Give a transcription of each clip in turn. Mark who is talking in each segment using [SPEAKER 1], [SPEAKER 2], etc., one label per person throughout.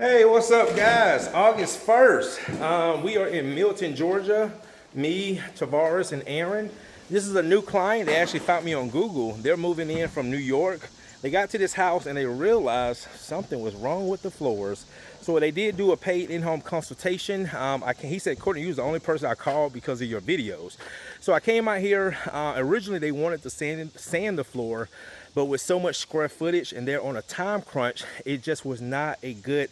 [SPEAKER 1] Hey, what's up, guys? August 1st. We are in Milton, Georgia. Me, Tavares, and Aaron. This is a new client. They actually found me on Google. They're moving in from New York. They got to this house and they realized something was wrong with the floors. So they did do a paid in-home consultation. He said, Courtney, you was the only person I called because of your videos. So I came out here. Originally, they wanted to sand the floor, but with so much square footage and they're on a time crunch, it just was not a good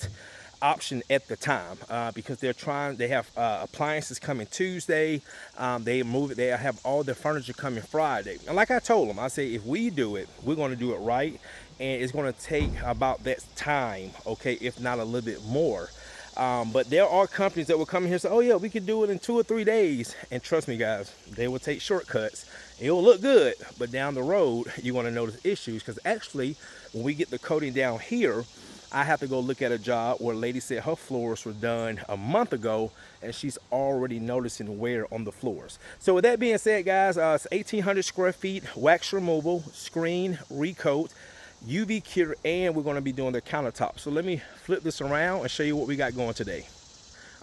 [SPEAKER 1] option at the time because they have appliances coming Tuesday. They have all their furniture coming Friday. And like I told them, I say, if we do it, we're going to do it right. And it's going to take about that time, okay, if not a little bit more. But there are companies that will come in here and say, oh yeah, we can do it in 2 or 3 days. And trust me, guys, they will take shortcuts. It will look good, but down the road, you're going to notice issues. Because actually, when we get the coating down here, I have to go look at a job where a lady said her floors were done a month ago, and she's already noticing wear on the floors. So with that being said, guys, it's 1,800 square feet, wax removal, screen, recoat, UV cure, and we're going to be doing the countertops. So let me flip this around and show you what we got going today.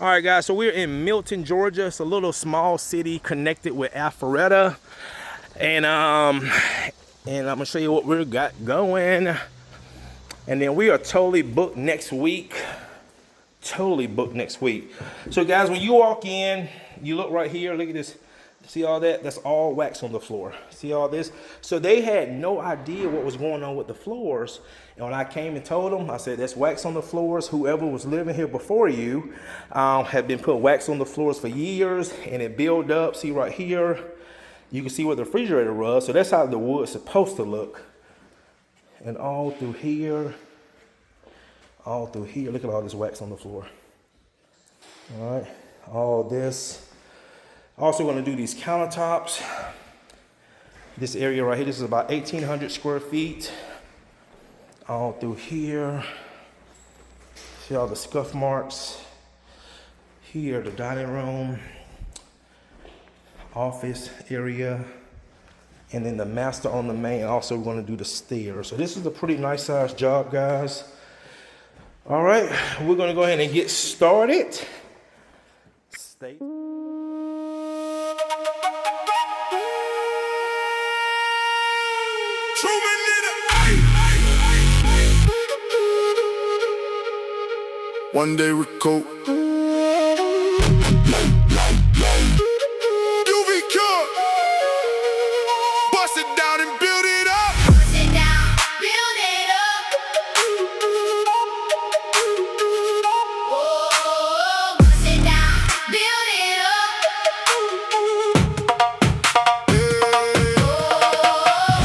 [SPEAKER 1] All right, guys, so we're in Milton, Georgia. It's a little small city connected with Alpharetta. And I'm going to show you what we got going. And then we are totally booked next week. Totally booked next week. So guys, when you walk in, you look right here, look at this. See all that? That's all wax on the floor. See all this? So they had no idea what was going on with the floors. And when I came and told them, I said, that's wax on the floors. Whoever was living here before you had been put wax on the floors for years, and it built up. See right here? You can see where the refrigerator was. So that's how the wood's supposed to look. And all through here, look at all this wax on the floor. All right, all this. Also going to do these countertops. This area right here, this is about 1,800 square feet. All through here. See all the scuff marks. Here, the dining room, office area. And then the master on the main, also going to do the stairs. So this is a pretty nice sized job, guys. All right, we're going to go ahead and get started. Stay.
[SPEAKER 2] Truman in it. One day recoat. UV cure. Bust it down and build it up.
[SPEAKER 3] Bust it down, build it up. Oh, bust it down, build it up.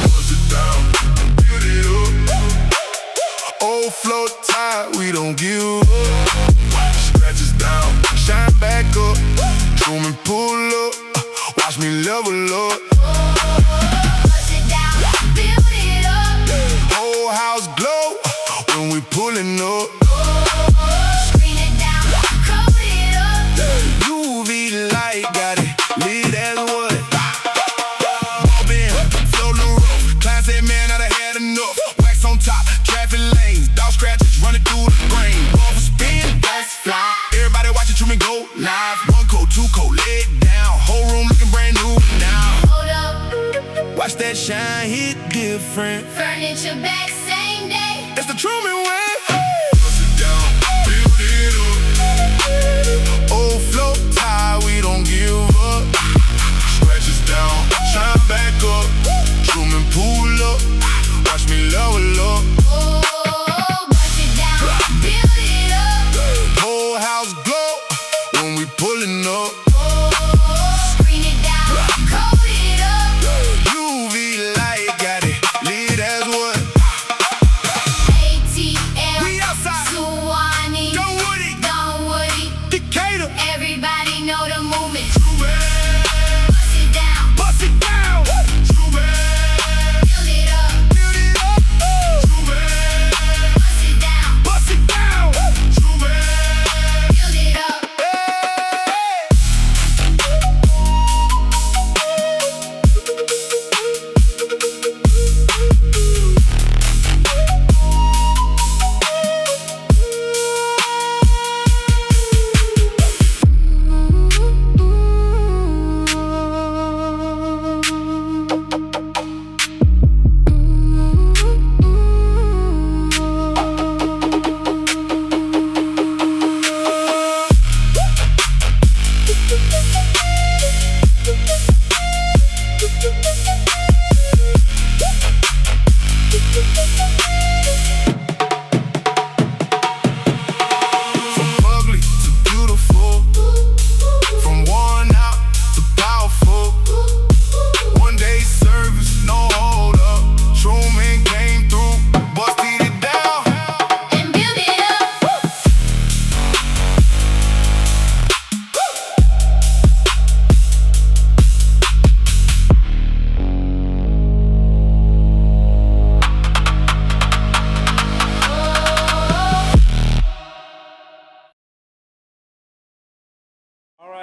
[SPEAKER 2] Bust it down, build it up. Old floor tired, we don't give up. Scratches down, shine back up. Truman pull up, watch me level up.
[SPEAKER 3] Bust it down, build it up.
[SPEAKER 2] Whole house glow when we pulling up.
[SPEAKER 3] Screen it down, coat it up.
[SPEAKER 2] UV light got it lit as what? Ball in, flow the roof. Client said, man, I done had enough. Wax on top, traffic lanes, dog scratches running through the grain. Ball for spin,
[SPEAKER 3] Let's fly.
[SPEAKER 2] everybody watching Truman go live. 1 coat, 2 coat, leg down. Whole room looking brand new now.
[SPEAKER 3] Hold up,
[SPEAKER 2] Watch that shine hit different.
[SPEAKER 3] furniture back same day.
[SPEAKER 2] It's the Truman way. Bust it down, build it up. Old flow tired, we don't give up. Scratches down, shine back up. Truman pull up, watch me level up.
[SPEAKER 3] Oh, bust it down, build it up.
[SPEAKER 2] Whole house glow when we pulling up.
[SPEAKER 3] Screen it down, coat it up.
[SPEAKER 2] UV light got it lit as what?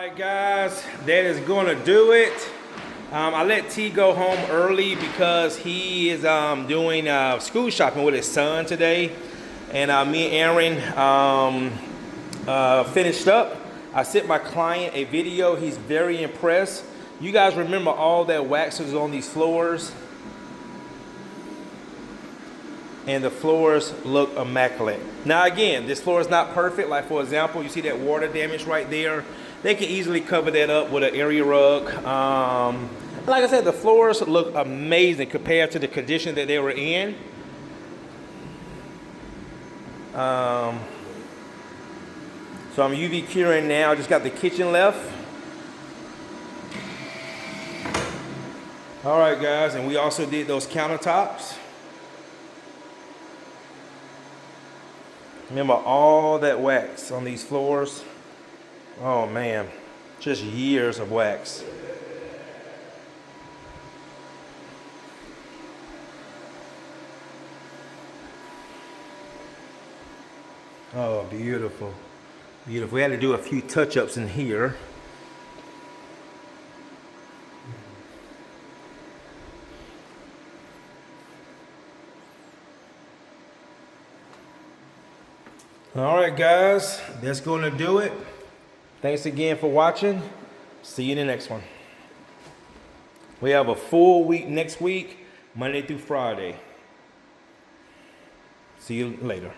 [SPEAKER 1] right, guys, that is gonna do it. I let T go home early because he is doing school shopping with his son today, and me and Aaron finished up. I sent my client a video. He's very impressed. You guys remember all that wax was on these floors? And the floors look immaculate. Now again, this floor is not perfect. Like for example, you see that water damage right there. They can easily cover that up with an area rug. Like I said, the floors look amazing compared to the condition that they were in. So I'm UV curing now. Just got the kitchen left. All right, guys, and we also did those countertops. Remember all that wax on these floors? Oh man, just years of wax. Oh, beautiful. Beautiful. We had to do a few touch-ups in here. All right, guys, that's going to do it. Thanks again for watching. See you in the next one. We have a full week next week, Monday through Friday. See you later.